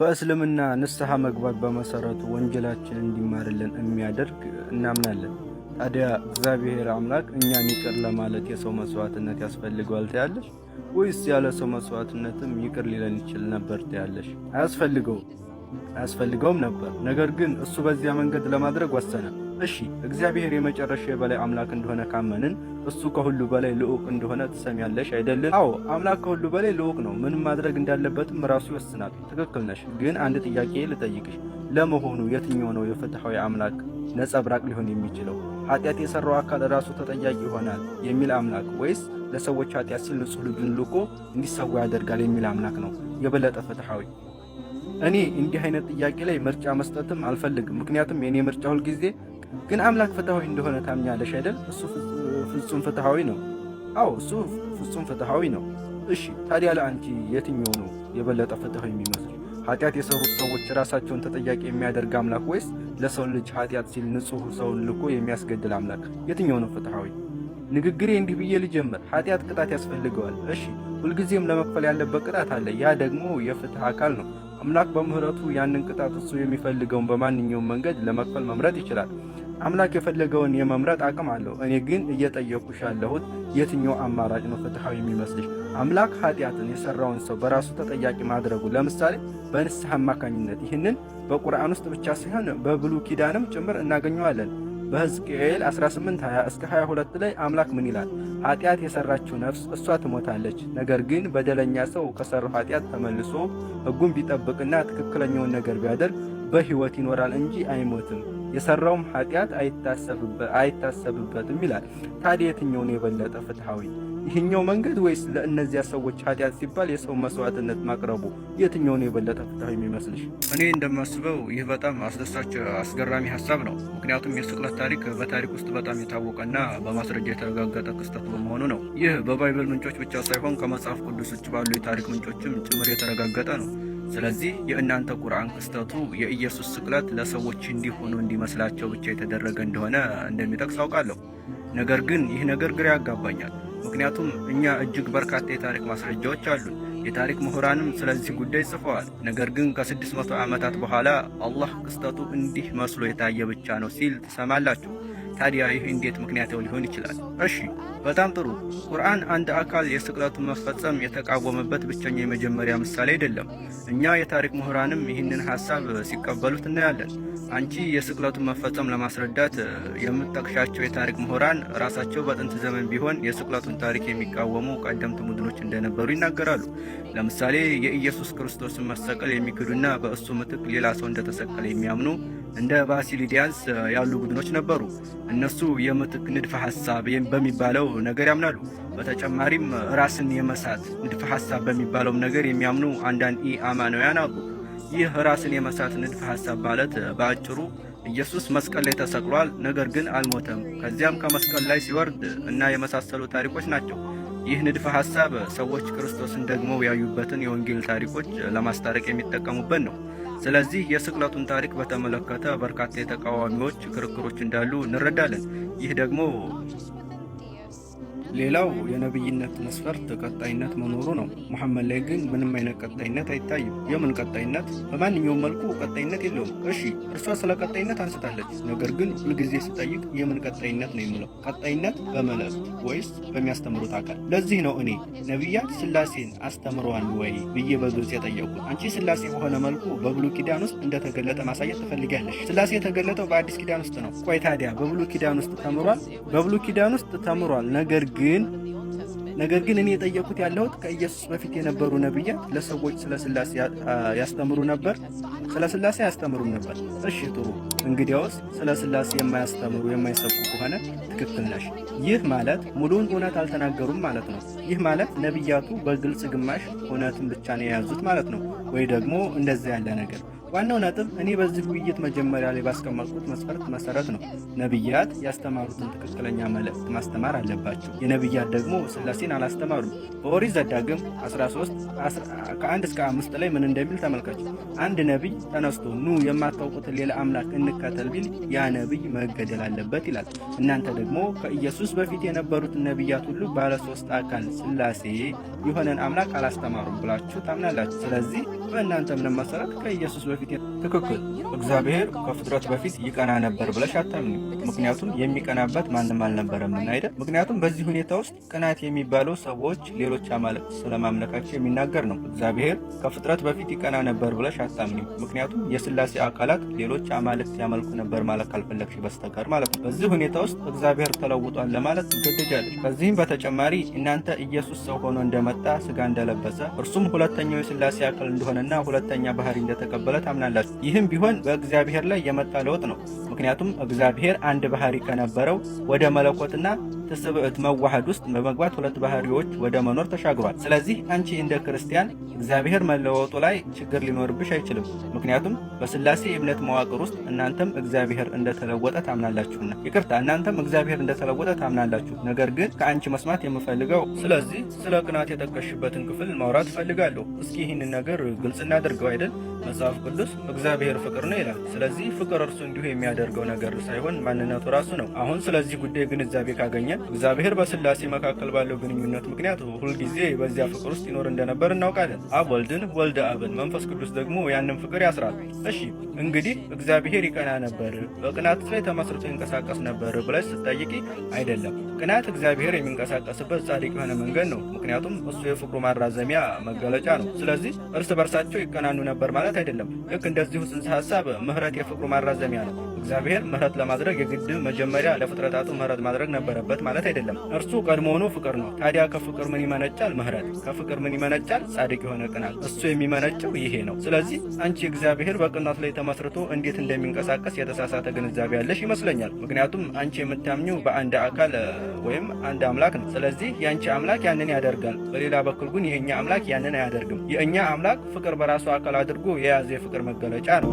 በእስልምና ንስሐ መግባት በመሰረቱ ወንጀላችን እንዲማርልን የሚያደርግ እናምናለን። ታዲያ እግዚአብሔር አምላክ እኛን ይቅር ለማለት የሰው መስዋዕትነት ያስፈልገዋል ትያለሽ? ወይስ ያለ ሰው መስዋዕትነትም ይቅር ሊለን ይችል ነበር ትያለሽ? አያስፈልገውም ነበር። ነገር ግን እሱ በዚያ መንገድ ለማድረግ ወሰነ። እሺ እግዚአብሔር የመጨረሻ የበላይ አምላክ እንደሆነ ካመንን እሱ ከሁሉ በላይ ልዑቅ እንደሆነ ትሰሚያለሽ አይደለም? አዎ አምላክ ከሁሉ በላይ ልዑቅ ነው። ምን ማድረግ እንዳለበትም ራሱ ይወስናል። ትክክል ነሽ። ግን አንድ ጥያቄ ልጠይቅሽ። ለመሆኑ የትኛው ነው የፍትሐዊ አምላክ ነጸብራቅ ሊሆን የሚችለው? ኃጢአት የሰራው አካል ራሱ ተጠያቂ ይሆናል የሚል አምላክ ወይስ ለሰዎች ኃጢአት ሲል ንጹሕ ልጁን ልኮ እንዲሰዋ ያደርጋል የሚል አምላክ ነው የበለጠ ፍትሐዊ? እኔ እንዲህ አይነት ጥያቄ ላይ ምርጫ መስጠትም አልፈልግም። ምክንያቱም የኔ ምርጫ ሁል ጊዜ ግን አምላክ ፍትሐዊ እንደሆነ ታምኛለሽ አይደል? እሱ ፍጹም ፍትሐዊ ነው። አዎ እሱ ፍጹም ፍትሐዊ ነው። እሺ ታዲያ ለአንቺ የትኛው ነው የበለጠ ፍትሐዊ የሚመስል? ኃጢአት የሰሩት ሰዎች ራሳቸውን ተጠያቂ የሚያደርግ አምላክ ወይስ ለሰው ልጅ ኃጢአት ሲል ንጹሕ ሰውን ልኮ የሚያስገድል አምላክ? የትኛው ነው ፍትሐዊ? ንግግሬ እንዲህ ብዬ ልጀምር። ኃጢአት ቅጣት ያስፈልገዋል። እሺ ሁልጊዜም ለመክፈል ያለበት ቅጣት አለ። ያ ደግሞ የፍትህ አካል ነው። አምላክ በምህረቱ ያንን ቅጣት እሱ የሚፈልገውን በማንኛውም መንገድ ለመክፈል መምረጥ ይችላል። አምላክ የፈለገውን የመምረጥ አቅም አለው። እኔ ግን እየጠየኩሽ ያለሁት የትኛው አማራጭ ነው ፍትሐዊ የሚመስልሽ? አምላክ ኃጢአትን የሰራውን ሰው በራሱ ተጠያቂ ማድረጉ፣ ለምሳሌ በንስሐ አማካኝነት። ይህንን በቁርአን ውስጥ ብቻ ሳይሆን በብሉይ ኪዳንም ጭምር እናገኘዋለን። በሕዝቅኤል 18:20 እስከ 22 ላይ አምላክ ምን ይላል? ኃጢአት የሰራችው ነፍስ እሷ ትሞታለች። ነገር ግን በደለኛ ሰው ከሰራው ኃጢአት ተመልሶ ሕጉን ቢጠብቅና ትክክለኛውን ነገር ቢያደርግ በሕይወት ይኖራል እንጂ አይሞትም። የሰራውም ኃጢአት አይታሰብበትም ይላል። ታዲያ የትኛው ነው የበለጠ ፍትሐዊ? ይህኛው መንገድ ወይስ ለእነዚያ ሰዎች ኃጢአት ሲባል የሰው መስዋዕትነት ማቅረቡ? የትኛው ነው የበለጠ ፍትሐዊ የሚመስልሽ? እኔ እንደማስበው ይህ በጣም አስደሳች አስገራሚ ሀሳብ ነው። ምክንያቱም የስቅለት ታሪክ በታሪክ ውስጥ በጣም የታወቀና በማስረጃ የተረጋገጠ ክስተት በመሆኑ ነው። ይህ በባይብል ምንጮች ብቻ ሳይሆን ከመጽሐፍ ቅዱስ ውጭ ባሉ የታሪክ ምንጮችም ጭምር የተረጋገጠ ነው። ስለዚህ የእናንተ ቁርአን ክስተቱ የኢየሱስ ስቅለት ለሰዎች እንዲሆኑ እንዲመስላቸው ብቻ የተደረገ እንደሆነ እንደሚጠቅስ አውቃለሁ። ነገር ግን ይህ ነገር ግራ ያጋባኛል። ምክንያቱም እኛ እጅግ በርካታ የታሪክ ማስረጃዎች አሉን። የታሪክ ምሁራንም ስለዚህ ጉዳይ ጽፈዋል። ነገር ግን ከ600 ዓመታት በኋላ አላህ ክስተቱ እንዲህ መስሎ የታየ ብቻ ነው ሲል ትሰማላችሁ። ታዲያ ይህ እንዴት ምክንያታዊ ሊሆን ይችላል? እሺ በጣም ጥሩ። ቁርአን አንድ አካል የስቅለቱን መፈጸም የተቃወመበት ብቸኛ የመጀመሪያ ምሳሌ አይደለም። እኛ የታሪክ ምሁራንም ይህንን ሐሳብ ሲቀበሉት እናያለን። አንቺ የስቅለቱን መፈጸም ለማስረዳት የምትጠቅሻቸው የታሪክ ምሁራን ራሳቸው በጥንት ዘመን ቢሆን የስቅለቱን ታሪክ የሚቃወሙ ቀደምት ቡድኖች እንደነበሩ ይናገራሉ። ለምሳሌ የኢየሱስ ክርስቶስን መሰቀል የሚክዱና በእሱ ምትክ ሌላ ሰው እንደተሰቀለ የሚያምኑ እንደ ባሲሊዲያንስ ያሉ ቡድኖች ነበሩ። እነሱ የምትክ ንድፈ ሐሳብ በሚባለው ነገር ያምናሉ። በተጨማሪም ራስን የመሳት ንድፈ ሐሳብ በሚባለው ነገር የሚያምኑ አንዳንድ ኢአማናውያን አሉ። ይህ ራስን የመሳት ንድፈ ሐሳብ ማለት በአጭሩ ኢየሱስ መስቀል ላይ ተሰቅሏል፣ ነገር ግን አልሞተም፣ ከዚያም ከመስቀል ላይ ሲወርድ እና የመሳሰሉ ታሪኮች ናቸው። ይህ ንድፈ ሐሳብ ሰዎች ክርስቶስን ደግሞ ያዩበትን የወንጌል ታሪኮች ለማስታረቅ የሚጠቀሙበት ነው። ስለዚህ የስቅለቱን ታሪክ በተመለከተ በርካታ የተቃዋሚዎች ክርክሮች እንዳሉ እንረዳለን። ይህ ደግሞ ሌላው የነብይነት መስፈርት ቀጣይነት መኖሩ ነው። መሐመድ ላይ ግን ምንም አይነት ቀጣይነት አይታይም። የምን ቀጣይነት? በማንኛውም መልኩ ቀጣይነት የለውም። እሺ እርሷ ስለ ቀጣይነት አንስታለች። ነገር ግን ሁልጊዜ ስጠይቅ የምን ቀጣይነት ነው የምለው። ቀጣይነት በመልእክት ወይስ በሚያስተምሩት አካል? ለዚህ ነው እኔ ነቢያት ስላሴን አስተምረዋል ወይ ብዬ በግልጽ የጠየቁት። አንቺ ስላሴ በሆነ መልኩ በብሉይ ኪዳን ውስጥ እንደተገለጠ ማሳየት ትፈልጊያለሽ። ስላሴ የተገለጠው በአዲስ ኪዳን ውስጥ ነው። ቆይ ታዲያ በብሉይ ኪዳን ውስጥ ተምሯል? በብሉይ ኪዳን ውስጥ ተምሯል። ነገር ግን እኔ የጠየቁት ያለሁት ከኢየሱስ በፊት የነበሩ ነቢያት ለሰዎች ስለ ስላሴ ያስተምሩ ነበር? ስለ ስላሴ አያስተምሩም ነበር። እሺ ጥሩ። እንግዲያውስ ስለ ስላሴ የማያስተምሩ የማይሰብኩ ከሆነ ትክክል ነሽ። ይህ ማለት ሙሉውን እውነት አልተናገሩም ማለት ነው። ይህ ማለት ነቢያቱ በግልጽ ግማሽ እውነትን ብቻ ነው የያዙት ማለት ነው። ወይ ደግሞ እንደዚያ ያለ ነገር። ዋናው ነጥብ እኔ በዚህ ውይይት መጀመሪያ ላይ ባስቀመጥኩት መስፈርት መሰረት ነው። ነቢያት ያስተማሩትን ትክክለኛ መልእክት ማስተማር አለባቸው። የነቢያት ደግሞ ሥላሴን አላስተማሩም። በኦሪት ዘዳግም 13 ከ1 እስከ 5 ላይ ምን እንደሚል ተመልከቱ። አንድ ነቢይ ተነስቶ ኑ የማታውቁትን ሌላ አምላክ እንከተል ቢል ያ ነቢይ መገደል አለበት ይላል። እናንተ ደግሞ ከኢየሱስ በፊት የነበሩትን ነቢያት ሁሉ ባለ 3 አካል ሥላሴ የሆነን አምላክ አላስተማሩም ብላችሁ ታምናላችሁ። ስለዚህ በእናንተ እምነት መሰረት ከኢየሱስ በፊት ትክክል እግዚአብሔር ከፍጥረት በፊት ይቀና ነበር ብለሽ አታምኒ። ምክንያቱም የሚቀናበት ማንም አልነበረም አይደል? ምክንያቱም በዚህ ሁኔታ ውስጥ ቅናት የሚባለው ሰዎች ሌሎች አማልክት ስለማምለካቸው የሚናገር ነው። እግዚአብሔር ከፍጥረት በፊት ይቀና ነበር ብለሽ አታምኒ። ምክንያቱም የሥላሴ አካላት ሌሎች አማልክት ያመልኩ ነበር ማለት ካልፈለግሽ በስተቀር ማለት ነው። በዚህ ሁኔታ ውስጥ እግዚአብሔር ተለውጧል ለማለት ትገደጃለሽ። ከዚህም በተጨማሪ እናንተ ኢየሱስ ሰው ሆኖ እንደመጣ ስጋ እንደለበሰ እርሱም ሁለተኛው የሥላሴ አካል እንደሆነና ሁለተኛ ባህሪ እንደተቀበለ ታምናላችሁ። ይህም ቢሆን በእግዚአብሔር ላይ የመጣ ለውጥ ነው። ምክንያቱም እግዚአብሔር አንድ ባህሪ ከነበረው ወደ መለኮትና ትስብዕት መዋሃድ ውስጥ በመግባት ሁለት ባህሪዎች ወደ መኖር ተሻግሯል። ስለዚህ አንቺ እንደ ክርስቲያን እግዚአብሔር መለወጡ ላይ ችግር ሊኖርብሽ አይችልም። ምክንያቱም በሥላሴ የእምነት መዋቅር ውስጥ እናንተም እግዚአብሔር እንደተለወጠ ታምናላችሁና። ይቅርታ፣ እናንተም እግዚአብሔር እንደተለወጠ ታምናላችሁ። ነገር ግን ከአንቺ መስማት የምፈልገው ስለዚህ ስለ ቅናት የጠቀሽበትን ክፍል ማውራት እፈልጋለሁ። እስኪ ይህንን ነገር ግልጽ እናደርገው አይደል? መጽሐፍ ቅዱስ እግዚአብሔር ፍቅር ነው ይላል። ስለዚህ ፍቅር እርሱ እንዲሁ የሚያደርገው ነገር ሳይሆን ማንነቱ ራሱ ነው። አሁን ስለዚህ ጉዳይ ግንዛቤ ካገኘን እግዚአብሔር በሥላሴ መካከል ባለው ግንኙነት ምክንያት ሁልጊዜ በዚያ ፍቅር ውስጥ ይኖር እንደነበር እናውቃለን። አብ ወልድን፣ ወልድ አብን፣ መንፈስ ቅዱስ ደግሞ ያንን ፍቅር ያስራል። እሺ እንግዲህ እግዚአብሔር ይቀና ነበር፣ በቅናት ላይ ተመስርቶ ይንቀሳቀስ ነበር ብለሽ ስትጠይቂ አይደለም። ቅናት እግዚአብሔር የሚንቀሳቀስበት ጻድቅ የሆነ መንገድ ነው። ምክንያቱም እሱ የፍቅሩ ማራዘሚያ መገለጫ ነው። ስለዚህ እርስ በርሳቸው ይቀናኑ ነበር ማለት አይደለም። ልክ እንደዚሁ ጽንሰ ሐሳብ ምህረት የፍቅሩ ማራዘሚያ ነው። እግዚአብሔር ምህረት ለማድረግ የግድ መጀመሪያ ለፍጥረታቱ ምህረት ማድረግ ነበረበት ማለት አይደለም። እርሱ ቀድሞውኑ ፍቅር ነው። ታዲያ ከፍቅር ምን ይመነጫል? ምህረት። ከፍቅር ምን ይመነጫል? ጻድቅ የሆነ ቅናት። እሱ የሚመነጨው ይሄ ነው። ስለዚህ አንቺ እግዚአብሔር በቅናት ላይ ተመስርቶ እንዴት እንደሚንቀሳቀስ የተሳሳተ ግንዛቤ ያለሽ ይመስለኛል። ምክንያቱም አንቺ የምታምኚው በአንድ አካል ወይም አንድ አምላክ ነው። ስለዚህ የአንቺ አምላክ ያንን ያደርጋል። በሌላ በኩል ግን የእኛ አምላክ ያንን አያደርግም። የእኛ አምላክ ፍቅር በራሱ አካል አድርጎ የያዘ የፍቅር መገለጫ ነው።